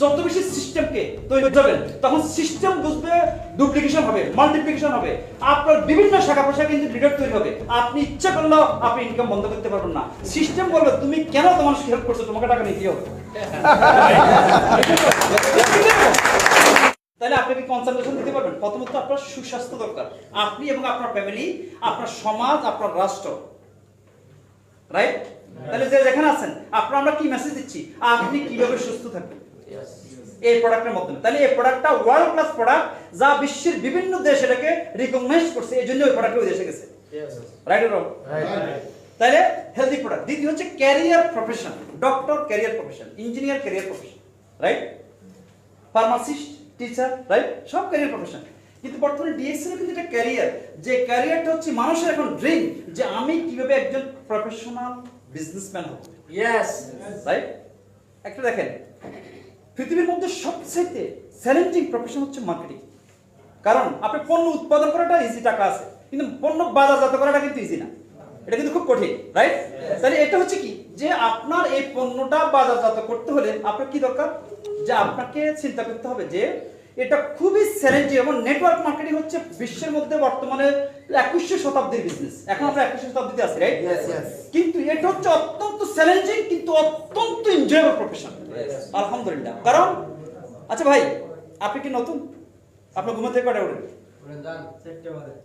যত বেশি সিস্টেমকে তৈরি করবেন তখন সিস্টেম বুঝবে ডুপ্লিকেশন হবে, মাল্টিপ্লিকেশন হবে, আপনার বিভিন্ন শাখা প্রশাখা কিন্তু লিডার তৈরি হবে। আপনি ইচ্ছা করলেও আপনি ইনকাম বন্ধ করতে পারবেন না। সিস্টেম বলবে তুমি কেন তোমার হেল্প করছো, তোমাকে টাকা নিতে হবে। তাহলে আপনি কি কনসেন্ট্রেশন দিতে পারবেন? প্রথমত আপনার সুস্বাস্থ্য দরকার, আপনি এবং আপনার ফ্যামিলি, আপনার সমাজ, আপনার রাষ্ট্র, রাইট? তাহলে যে যেখানে আছেন আমরা কি মেসেজ দিচ্ছি, আপনি কিভাবে সুস্থ থাকবেন এই প্রোডাক্টের মাধ্যমে। তাহলে এই প্রোডাক্টটা ওয়ার্ল্ড ক্লাস প্রোডাক্ট, যা বিশ্বের বিভিন্ন দেশ এটাকে রিকগনাইজ করছে, এই জন্য ওই প্রোডাক্ট ওই দেশে গেছে, রাইট অর রং? তাহলে হেলদি প্রোডাক্ট। দ্বিতীয় হচ্ছে career profession, doctor career profession, engineer career profession, right? Pharmacist, teacher, right? সব ক্যারিয়ার প্রফেশন। কিন্তু বর্তমানে ডিএক্সএল কিন্তু একটা ক্যারিয়ার, যে ক্যারিয়ারটা হচ্ছে মানুষের এখন ড্রিম, যে আমি কিভাবে একজন প্রফেশনাল বিজনেসম্যান হব। Yes, right? একটা দেখেন, পৃথিবীর মধ্যে সবচেয়ে চ্যালেঞ্জিং প্রফেশন হচ্ছে মার্কেটিং। কারণ আপনি পণ্য উৎপাদন করাটা ইজি, টাকা আছে, কিন্তু পণ্য বাজারজাত করাটা কিন্তু ইজি না, এটা কিন্তু খুব কঠিন, রাইট? তাহলে এটা হচ্ছে কি, যে আপনার এই পণ্যটা বাজারজাত করতে হলে আপনার কি দরকার, যে আপনাকে চিন্তা করতে হবে যে এটা খুবই চ্যালেঞ্জিং। এবং নেটওয়ার্ক মার্কেটিং হচ্ছে বিশ্বের মধ্যে বর্তমানে 21শ শতাব্দীর বিজনেস। এখন আমরা 21শ শতাব্দীতে আছি, রাইট? কিন্তু এটা হচ্ছে অত্যন্ত চ্যালেঞ্জিং কিন্তু অত্যন্ত এনজয়েবল প্রফেশন, আলহামদুলিল্লাহ। কারণ আচ্ছা ভাই, আপনি কি নতুন? আপনার ঘুম থেকে কটায় ওঠেন?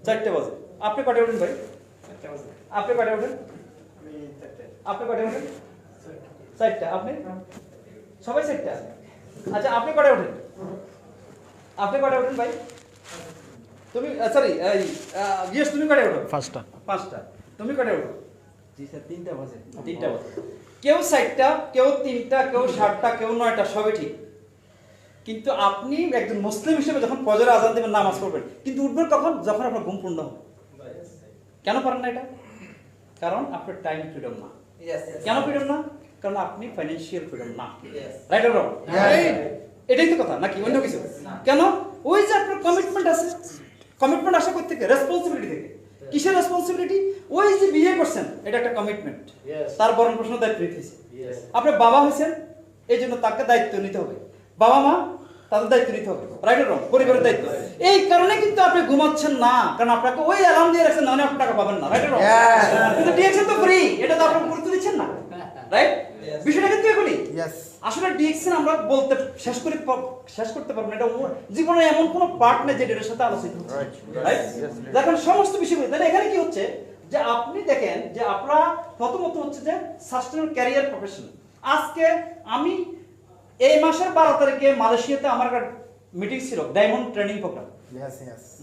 4টে বাজে। আপনি কটায় ওঠেন ভাই? আপনি কটায় ওঠেন? আপনি কটায় ওঠেন? 4টা। আপনি সবাই 4টা? আচ্ছা, আপনি কটায় ওঠেন? আপনি কটায় ওঠেন ভাই? তুমি সরি ইয়েস, তুমি কটায় ওঠো? 5টা। তুমি কটায় ওঠো? জি স্যার, 3টা বাজে। 3টা বাজে। কেউ 4টা, কেউ 3টা, কেউ 7টা, কেউ 9টা, সবই ঠিক। কিন্তু আপনি একজন মুসলিম হিসেবে যখন ফজরের আযান দিবেন, নামাজ পড়বেন, কিন্তু উঠবেন কখন? যখন আপনার ঘুম পূর্ণ হবে। কেন পারেন না এটা? কারণ আপনার টাইম ফ্রিডম না। কেন ফ্রিডম না? কারণ আপনি ফাইন্যান্সিয়াল ফ্রিডম না, রাইট অর রং? এটাই তো কথা, নাকি অন্য কিছু? কেন? ওই যে আপনার কমিটমেন্ট আছে। কমিটমেন্ট আসে কোথা থেকে? রেসপন্সিবিলিটি থেকে। কিসের রেসপন্সিবিলিটি? ওই যে বিয়ে করছেন, এটা একটা কমিটমেন্ট, তার বরণ পোষণ দায়িত্ব নিতে হয়েছে। আপনি বাবা হয়েছেন, এই জন্য তাকে দায়িত্ব নিতে হবে। বাবা মা, তাদের দায়িত্ব নিতে হবে, রাইট অর রং? পরিবারের দায়িত্ব। এই কারণে কিন্তু আপনি ঘুমাচ্ছেন না, কারণ আপনাকে ওই অ্যালার্ম দিয়ে রাখছেন, না আপনি টাকা পাবেন না, রাইট অর রং? কিন্তু ডিএক্সএল তো ফ্রি, এটা তো আপনি গুরুত্ব দিচ্ছেন না, রাইট? বিষয়টা কিন্তু এগুলি। আসলে ডিএক্সএল আমরা বলতে শেষ করতে পারবো না, এটা জীবনে এমন কোনো পার্ট নেই যেটার সাথে আলোচিত হচ্ছে, রাইট? দেখেন সমস্ত বিষয়গুলো। তাহলে এখানে কি হচ্ছে, যে আপনি দেখেন যে আপনারা প্রথমত হচ্ছে যে সাস্টেনেবল ক্যারিয়ার প্রফেশন। আজকে আমি এই মাসের 12 তারিখে মালয়েশিয়াতে আমার একটা মিটিং ছিল, ডায়মন্ড ট্রেনিং প্রোগ্রাম।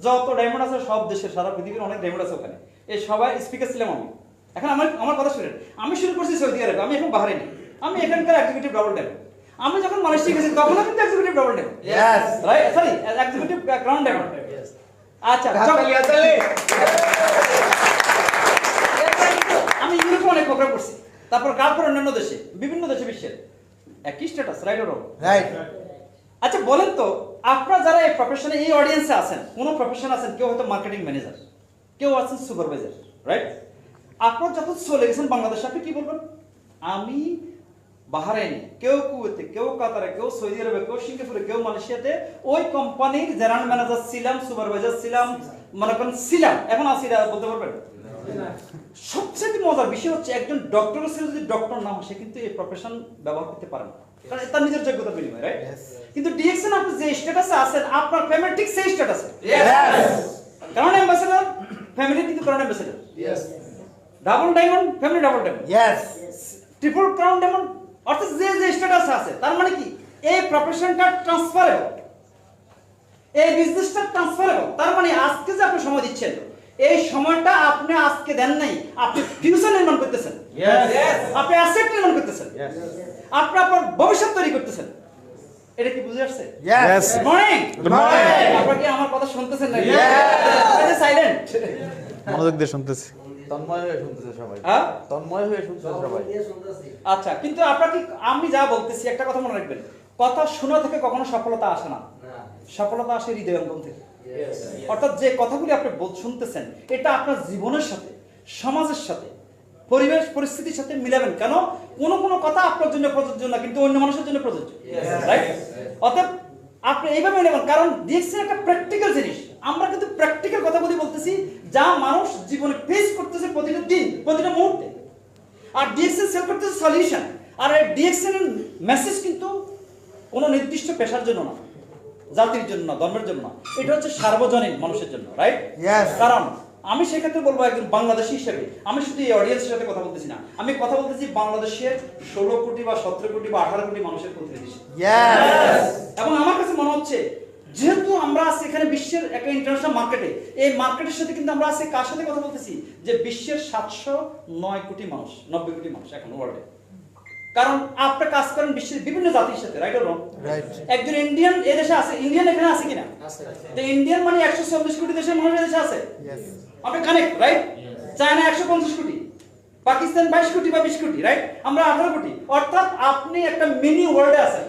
যত ডায়মন্ড আছে সব দেশের, সারা পৃথিবীর অনেক ডায়মন্ড আছে ওখানে। এই সবাই স্পিকার ছিলাম আমি। এখন আমার কথা শুনেন, আমি শুরু করছি সৌদি আরবে, আমি এখন বাহারাইনে, আমি এখানকার এক্সিকিউটিভ ডাবল ডায়মন্ড। আমি যখন মালয়েশিয়া গেছি তখন কিন্তু executive double diamond, right? Sorry, executive crown diamond. আচ্ছা, আমি ইউরোপে অনেক প্রোগ্রাম করছি, তারপর তারপর অন্যান্য দেশে, বিভিন্ন দেশে বিশ্বের একই status, right or wrong? Right. আচ্ছা বলেন তো, আপনারা যারা এই প্রফেশনে, এই অডিয়েন্সে আছেন, কোন প্রফেশন আছেন, কেউ হয়তো মার্কেটিং ম্যানেজার, কেউ আছেন সুপারভাইজার, রাইট? আপনারা যখন চলে গেছেন বাংলাদেশে, আপনি কি বলবেন? আমি বাহারাইনে, কেউ কুয়েতে, কেউ কাতারে, কেউ সৌদি আরবে, কেউ সিঙ্গাপুরে, কেউ মালয়েশিয়াতে ওই কোম্পানির জেনারেল ম্যানেজার ছিলাম, সুপারভাইজার ছিলাম, মনে করেন ছিলাম, এখন আছি, বলতে পারবেন? সবচেয়ে মজার বিষয় হচ্ছে, একজন ডক্টর ছিল, যদি ডক্টর না হয়, সে কিন্তু এই প্রফেশন ব্যবহার করতে পারে না, কারণ তার নিজের যোগ্যতার বিনিময়ে, রাইট? কিন্তু ডিএক্সএল আপনি যে স্ট্যাটাসে আছেন, আপনার ফ্যামিলি ঠিক সেই স্ট্যাটাসে। কারণ অ্যাম্বাসেডর, ফ্যামিলি কিন্তু কারণ ambassador. Double diamond, family double diamond. Triple crown diamond, অর্থাৎ যে যে স্ট্যাটাস আছে, তার মানে কি এই প্রফেশনটা ট্রান্সফারেবল, এই বিজনেসটা ট্রান্সফারেবল। তার মানে আজকে যে আপনি সময় দিচ্ছেন, এই সময়টা আপনি আজকে দেন নাই, আপনি ফিউচার নির্মাণ করতেছেন, আপনি অ্যাসেট নির্মাণ করতেছেন, আপনি আপনার ভবিষ্যৎ তৈরি করতেছেন। এটা কি বুঝে আসছে? Good morning. আপনারা কি আমার কথা শুনতেছেন নাকি? সাইলেন্ট, মনোযোগ দিয়ে শুনতেছি। তন্ময় হয়ে শুনতেছে সবাই। তন্ময় হয়ে শুনতেছে সবাই। আচ্ছা, কিন্তু আপনারা কি, আমি যা বলতেছি একটা কথা মনে রাখবেন, কথা শোনা থেকে কখনো সফলতা আসে না, সফলতা আসে হৃদয়ঙ্গম থেকে। অর্থাৎ যে কথাগুলি আপনি শুনতেছেন, এটা আপনার জীবনের সাথে, সমাজের সাথে, পরিবেশ পরিস্থিতির সাথে মিলাবেন। কেন কোনো কথা আপনার জন্য প্রযোজ্য না, কিন্তু অন্য মানুষের জন্য প্রযোজ্য, রাইট? অতএব আপনি এইভাবে নেবেন, কারণ ডিএক্সএন একটা প্র্যাকটিক্যাল জিনিস। আমরা কিন্তু প্র্যাকটিক্যাল কথা বলতেছি যা মানুষ জীবনে ফেস করতেছে প্রতিটা দিন, প্রতিটা মুহূর্তে। আর ডিএক্সএন সেল করতেছে সলিউশন। আর এই ডিএক্সএন এর মেসেজ কিন্তু কোনো নির্দিষ্ট পেশার জন্য না, জাতির জন্য না, ধর্মের জন্য না, এটা হচ্ছে সার্বজনীন মানুষের জন্য, রাইট? কারণ আমি সেক্ষেত্রে বলবো একজন বাংলাদেশী হিসেবে, আমি শুধু এই অডিয়েন্সের সাথে কথা বলতেছি না, আমি কথা বলতেছি বাংলাদেশের 16 কোটি বা 17 কোটি বা 18 কোটি মানুষের প্রতিনিধি। এবং আমার কাছে মনে হচ্ছে যেহেতু আমরা আছি এখানে বিশ্বের একটা ইন্টারন্যাশনাল মার্কেটে, এই মার্কেটের সাথে কিন্তু আমরা আছি কার সাথে কথা বলতেছি, যে বিশ্বের 709 কোটি মানুষ, 90 কোটি মানুষ এখন ওয়ার্ল্ডে। কারণ আপনি কাজ করেন বিশ্বের বিভিন্ন জাতির সাথে, রাইট অর রং? একজন ইন্ডিয়ান এই দেশে আছে, ইন্ডিয়ান এখানে আছে কিনা? তো ইন্ডিয়ান মানে 140 কোটি দেশের মানুষ এই দেশে আছে, আপনি কানেক্ট, রাইট? চায়না 150 কোটি, পাকিস্তান 22 কোটি বা 20 কোটি, রাইট? আমরা 18 কোটি, অর্থাৎ আপনি একটা মিনি ওয়ার্ল্ডে আছেন,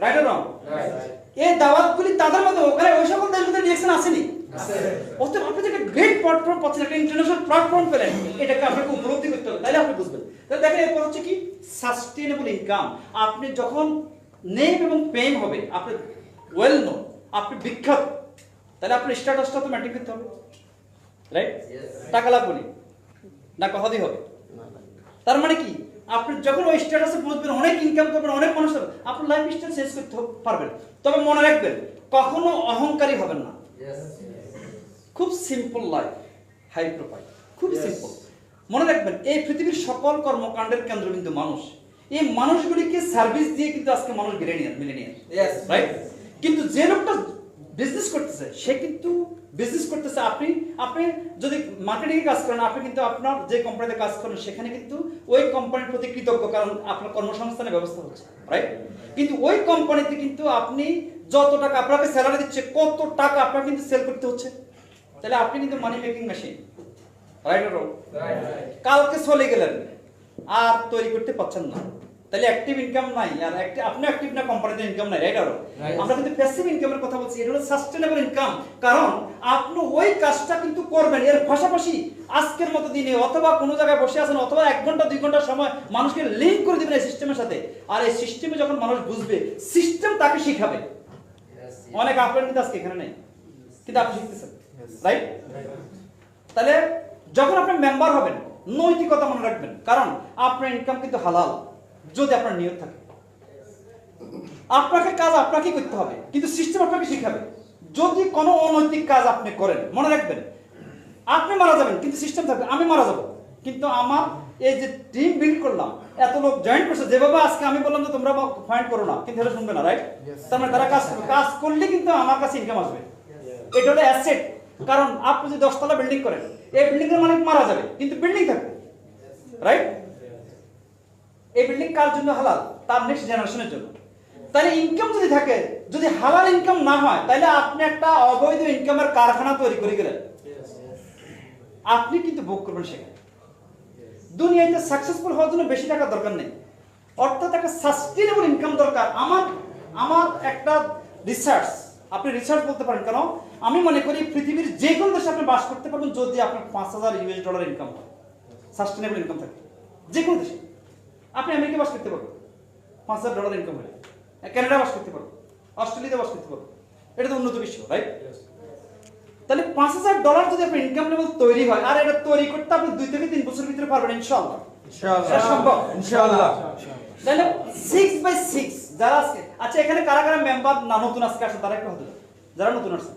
রাইট অর রং? এই দাওয়াতগুলি তাদের মধ্যে, ওখানে ওই সকল দেশগুলোতে ডিএক্সএন আসেনি। অতএব আপনি একটা গ্রেট প্ল্যাটফর্ম পাচ্ছেন, একটা ইন্টারন্যাশনাল প্ল্যাটফর্ম পেলেন, এটাকে আপনাকে উপলব্ধি করতে হবে, তাহলে আপনি বুঝবেন। তাহলে দেখেন এরপর হচ্ছে কি সাস্টেইনেবল ইনকাম। আপনি যখন নেম এবং পেম হবে, আপনি ওয়েল নো, আপনি বিখ্যাত, তাহলে আপনার স্ট্যাটাসটা তো মেনটেন করতে হবে, রাইট? টাকা লাগবে না, কথা দিয়ে হবে। তার মানে কি আপনি যখন ওই স্ট্যাটাসে পৌঁছবেন, অনেক ইনকাম করবেন, অনেক মানুষ হবে, আপনার লাইফ স্টাইল চেঞ্জ করতে পারবেন। তবে মনে রাখবেন কখনো অহংকারী হবেন না। খুব সিম্পল লাইফ, হাই প্রোফাইল, খুব সিম্পল। মনে রাখবেন এই পৃথিবীর সকল কর্মকাণ্ডের কেন্দ্রবিন্দু মানুষ। এই মানুষগুলিকে সার্ভিস দিয়ে কিন্তু আজকে মানুষ মিলেনিয়ার, রাইট? কিন্তু যে লোকটা বিজনেস করতেছে সে কিন্তু বিজনেস করতেছে, আপনি যদি মার্কেটিং এ কাজ করেন, আপনি কিন্তু আপনার যে কোম্পানিতে কাজ করেন সেখানে কিন্তু ওই কোম্পানির প্রতি কৃতজ্ঞ, কারণ আপনার কর্মসংস্থানের ব্যবস্থা হচ্ছে, রাইট? কিন্তু ওই কোম্পানিতে কিন্তু আপনি যত টাকা আপনাকে স্যালারি দিচ্ছে, কত টাকা আপনাকে কিন্তু সেল করতে হচ্ছে, তাহলে আপনি কিন্তু মানি making machine, right or wrong? কালকে চলে গেলেন আর তৈরি করতে পারছেন না, তাহলে অ্যাক্টিভ ইনকাম নাই, আর আপনি অ্যাক্টিভ না, কোম্পানিতে ইনকাম নাই, রাইট অর রং? আমরা কিন্তু প্যাসিভ ইনকামের কথা বলছি, এটা হলো সাস্টেইনেবল ইনকাম। কারণ আপনি ওই কাজটা কিন্তু করবেন, এর পাশাপাশি আজকের মতো দিনে অথবা কোনো জায়গায় বসে আছেন, অথবা 1 ঘন্টা 2 ঘন্টা সময় মানুষকে লিংক করে দিবেন এই সিস্টেমের সাথে। আর এই সিস্টেমে যখন মানুষ বুঝবে, সিস্টেম তাকে শিখাবে। অনেক আপনার কিন্তু আজকে এখানে নেই, কিন্তু আপনি শিখতেছেন, রাইট? তাহলে যখন আপনি মেম্বার হবেন, নৈতিকতা মনে রাখবেন, কারণ আপনার ইনকাম কিন্তু হালাল যদি আপনার নিয়ত থাকে। আপনাকে কাজ আপনাকেই করতে হবে, কিন্তু সিস্টেম আপনাকে শিখাবে। যদি কোনো অনৈতিক কাজ আপনি করেন, মনে রাখবেন আপনি মারা যাবেন, কিন্তু সিস্টেম থাকবে আমি মারা যাব, কিন্তু আমার এই যে টিম বিল্ড করলাম, এত লোক জয়েন করছে, যেভাবে আজকে আমি বললাম যে তোমরা ফাইন্ড করো না, কিন্তু এটা শুনবে না, রাইট? তার মানে তারা কাজ করলে কিন্তু আমার কাছে ইনকাম আসবে। এটা হলো অ্যাসেট। কারণ আপনি যদি 10 তলা বিল্ডিং করেন, এই বিল্ডিং এর মালিক মারা যাবে, কিন্তু বিল্ডিং থাকবে, রাইট? এই বিল্ডিং কার জন্য হালাল? তার নেক্সট জেনারেশনের জন্য। তাহলে ইনকাম যদি থাকে, যদি হালাল ইনকাম না হয়, তাহলে আপনি একটা অবৈধ ইনকামের কারখানা তৈরি করে গেলেন, আপনি কিন্তু ভোগ করবেন সেখানে। দুনিয়াতে সাকসেসফুল হওয়ার জন্য বেশি টাকা দরকার নেই, অর্থাৎ একটা সাস্টেইনেবল ইনকাম দরকার। আমার একটা রিসার্চ, আপনি রিসার্চ বলতে পারেন, কেন আমি মনে করি পৃথিবীর যে কোনো দেশে আপনি বাস করতে পারবেন যদি আপনার $5000 ইনকাম হয়, সাস্টেইনেবল ইনকাম থাকে। যে কোনো দেশে আপনি আমেরিকা বাস করতে পারবেন $5000 ইনকাম হলে, কানাডা বাস করতে পারবেন, অস্ট্রেলিয়াতে বাস করতে পারবেন, এটা তো উন্নত বিশ্ব, রাইট? তাহলে $5000 যদি আপনার ইনকাম লেভেল তৈরি হয়, আর এটা তৈরি করতে আপনি 2 থেকে 3 বছরের ভিতরে পারবেন ইনশাআল্লাহ, সম্ভব ইনশাআল্লাহ। তাহলে 6/6 যারা আজকে, আচ্ছা এখানে কারা কারা মেম্বার না নতুন আজকে আসে, তারা একটু হাত তুলুন, যারা নতুন আসছে,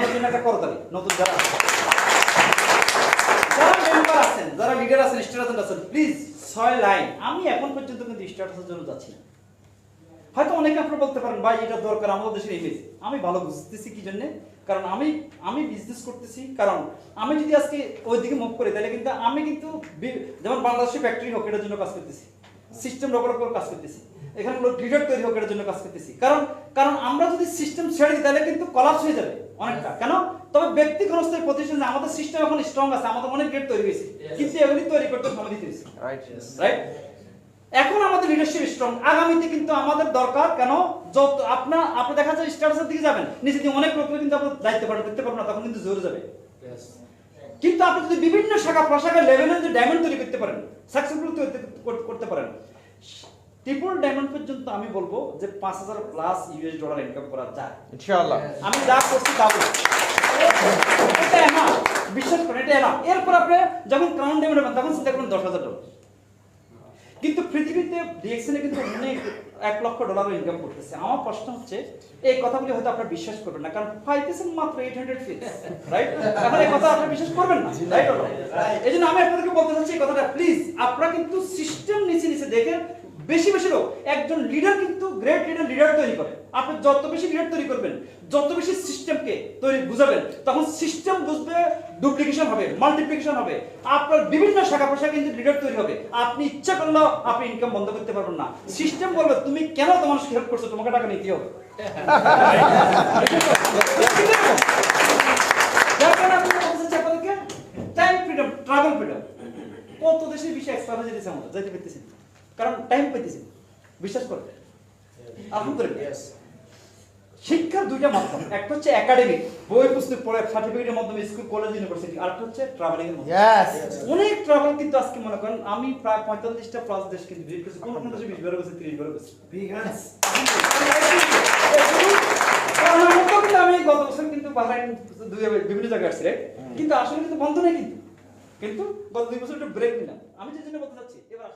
নতুন একটা করতালি, নতুন যারা মেম্বার আছেন, যারা লিডার আছেন, স্ট্যাটাস আছেন, প্লিজ 6 লাইন। আমি এখন পর্যন্ত কিন্তু স্ট্যাটাসের জন্য যাচ্ছি না। হয়তো অনেকে আপনারা বলতে পারেন ভাই এটা দরকার আমাদের দেশের ইমেজ, আমি ভালো বুঝতেছি কি জন্য, কারণ আমি বিজনেস করতেছি। কারণ আমি যদি আজকে ওইদিকে মুভ করি, তাহলে কিন্তু আমি কিন্তু যেমন বাংলাদেশের ফ্যাক্টরি হোক এটার জন্য কাজ করতেছি, সিস্টেম ডেভেলপ করে কাজ করতেছি, এখানে লিডার তৈরি হোক এটার জন্য কাজ করতেছি। কারণ আমরা যদি সিস্টেম ছেড়ে দিই তাহলে কিন্তু কলাপস হয়ে যাবে অনেকটা। কেন? তবে ব্যক্তি খরচের প্রতিষ্ঠান, আমাদের সিস্টেম এখন স্ট্রং আছে, আমাদের অনেক গেট তৈরি হয়েছে, কিন্তু এগুলি তৈরি করতে সময় দিতে হয়েছে, রাইট? এখন আমাদের লিডারশিপ স্ট্রং, আগামীতে কিন্তু আমাদের দরকার। কেন? যত আপনি দেখা যায় স্ট্যাটাসের দিকে যাবেন, নিচে দিয়ে অনেক লোক কিন্তু আপনার দায়িত্ব পালন করতে পারবেন না, তখন কিন্তু জোরে যাবে। কিন্তু আপনি যদি বিভিন্ন শাখা প্রশাখা লেভেলে যদি ডায়মন্ড তৈরি করতে পারেন, সাকসেসফুল করতে পারেন, ট্রিপল ডায়মন্ড পর্যন্ত আমি বলবো যে 5,000 প্লাস ইউএস ডলার ইনকাম করা যায় ইনশাআল্লাহ। আমি যা করছি তা বলছি। এটা না, বিশ্বাস করেন এটা না। এরপর আপনি যখন ক্রাউন ডায়মন্ড হবেন তখন চিন্তা করুন $10,000। কিন্তু পৃথিবীতে ডিএক্সএন কিন্তু অনেক $1 লক্ষ ইনকাম করতেছে। আমার প্রশ্ন হচ্ছে এই কথাগুলি হয়তো আপনারা বিশ্বাস করবেন না, কারণ পাইতেছেন মাত্র 800 ফিট, রাইট? এখন এই কথা আপনারা বিশ্বাস করবেন না, রাইট? এই জন্য আমি আপনাদেরকে বলতে চাচ্ছি এই কথাটা, প্লিজ আপনারা কিন্তু সিস্টেম নিচে নিচে দেখেন। বেশি বেশি লোক, একজন লিডার কিন্তু গ্রেট লিডার তৈরি করে। আপনি যত বেশি লিডার তৈরি করবেন, যত বেশি সিস্টেমকে তৈরি বুঝাবেন, তখন সিস্টেম বুঝবে, ডুপ্লিকেশন হবে, মাল্টিপ্লিকেশন হবে, আপনার বিভিন্ন শাখা প্রশাখা কিন্তু লিডার তৈরি হবে। আপনি ইচ্ছা করলেও আপনি ইনকাম বন্ধ করতে পারবেন না। সিস্টেম বলবে তুমি কেন তোমার হেল্প করছো, তোমাকে টাকা নিতে হবে। যার কারণে আপনি বলতেছেন আপনাদেরকে টাইম ফ্রিডম, ট্রাভেল ফ্রিডম। কত দেশের বিষয়ে এক্সপার্ট হয়ে যেতেছে, আমরা যাইতে পেতেছি, কারণ টাইম পেতেছি। বিশ্বাস করেন, আলহামদুলিল্লাহ। শিক্ষার দুইটা মাধ্যম, একটা হচ্ছে একাডেমিক, বই পুস্তক পড়ে সার্টিফিকেটের মাধ্যমে, স্কুল কলেজ ইউনিভার্সিটি, আর একটা হচ্ছে ট্রাভেলিং এর মাধ্যমে। অনেক ট্রাভেল কিন্তু আজকে মনে করেন আমি প্রায় 45টা প্লাস দেশ কিন্তু ভিজিট করেছি, কোন কোন দেশে 20 বার গেছি, 30 বার গেছি। আমি গত বছর কিন্তু বাহরাইন বিভিন্ন জায়গায় আসছি, কিন্তু আসলে কিন্তু বন্ধ নেই, কিন্তু গত 2 বছর একটু ব্রেক নিলাম। আমি যে জন্য বলতে চাচ্ছি, এবার